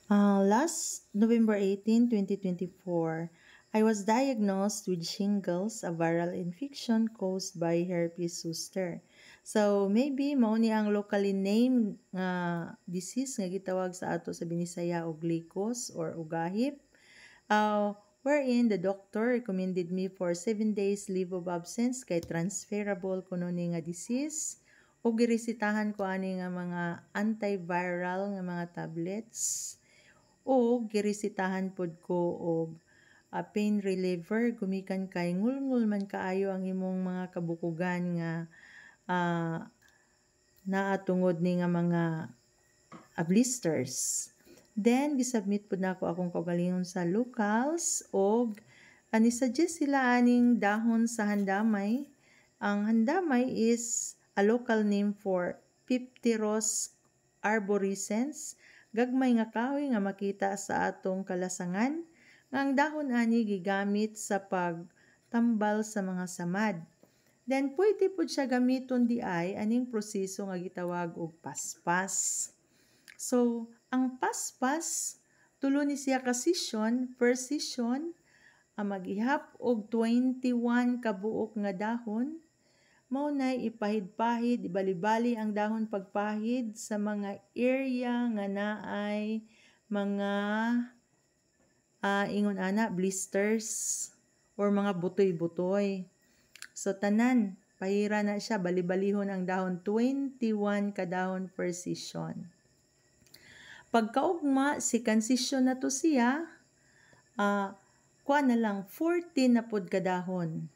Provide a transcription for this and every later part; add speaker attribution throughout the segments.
Speaker 1: Last November 18, 2024, I was diagnosed with shingles, a viral infection caused by herpes zoster. So, maybe mao ni ang locally named disease nga gitawag sa ato sa Binisaya og likos or ugahip. Wherein the doctor recommended me for 7 days leave of absence kay transferable kuno ni nga disease o giresitahan ko ani nga mga antiviral nga mga tablets o giresitahan pod ko og pain reliever gumikan kay ngulngul man kaayo ang imong mga kabukugan nga naa tungod ni nga mga blisters. Then gisubmit pud nako akong kaugalingon sa locals og ni-suggest sila aning dahon sa handamay. Ang handamay is a local name for Pipteros arborescens, gagmay nga kahoy nga makita sa atong kalasangan nga ang dahon ani gigamit sa pagtambal sa mga samad. Then pwede pud siya gamiton di ay aning proseso nga gitawag og paspas. So, ang paspas tulo ni siya ka session, per session maghihap og 21 ka buok nga dahon. Mao nay ipahid-pahid, ibali-bali ang dahon pagpahid sa mga area nga naay mga ingon ana blisters or mga butoy-butoy. So tanan, pahira na siya, bali-balihon ang dahon, 21 ka dahon per session. Pagkaugma, second session na to siya, kuha na lang 14 na pod ka dahon.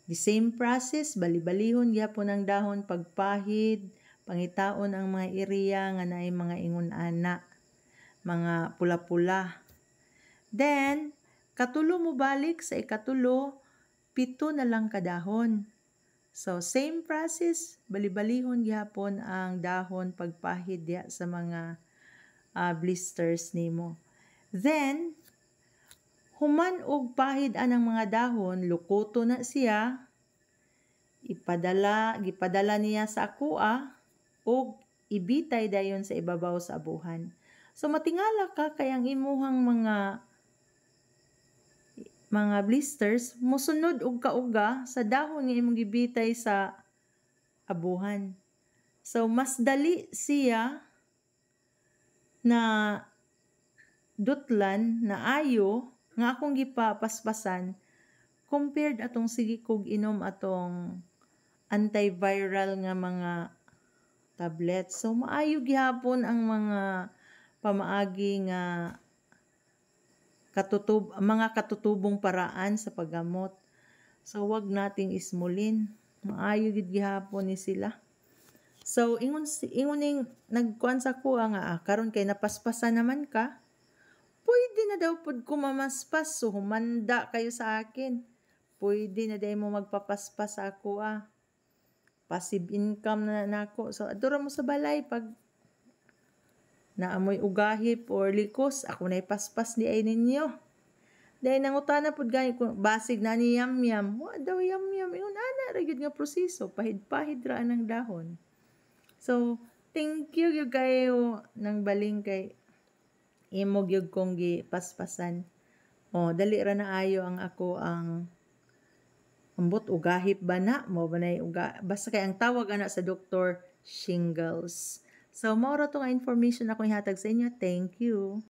Speaker 1: The same process, bali-balihon gyapon ang dahon pagpahid, pangitaon ang mga area nga naay mga ingon ana, mga pula-pula. Then, katulo mo balik sa ikatulo, 7 na lang kadahon. So, same process, bali-balihon gyapon ang dahon pagpahid diya sa mga blisters nimo. Then, human og pahid anang mga dahon, lukoto na siya, gipadala niya sa akua og ibitay dayon sa ibabaw sa abuhan. So matingala ka kay ang imuhang mga blisters mosunod og kauga sa dahon nga imong gibitay sa abuhan. So mas dali siya na dutlan na ayo nga akong gipapaspasan compared atong sige kog inom atong antiviral nga mga tablets. So maayo gihapon ang mga pamaagi nga mga katutubong paraan sa paggamot. So wag nating ismulin. Maayo gid gihapon ni sila. So ingon ning nagkuan sa ko nga karon kay napaspasan naman ka. Pwede na daw pod ko mamaspas, so humanda kayo sa akin. Pwede na daw mo magpapaspas sa ako Passive income na nako. So adura mo sa balay pag naamoy ugahip or likos, ako na ipaspas di ay ninyo. Dahil nangutana pod gani kung basig na ni yam-yam. Wa daw yam-yam. Ingon ana ra gyud nga proseso, pahid-pahid ra ang dahon. So, thank you gyud kayo nang baling kay imo gyud kong gipaspasan. Dali ra na ayo ang ako ang ambot ugahip ba na mo ba nay basta kay ang tawag ana sa doktor shingles. So mao ra to nga information ako ihatag sa inyo. Thank you.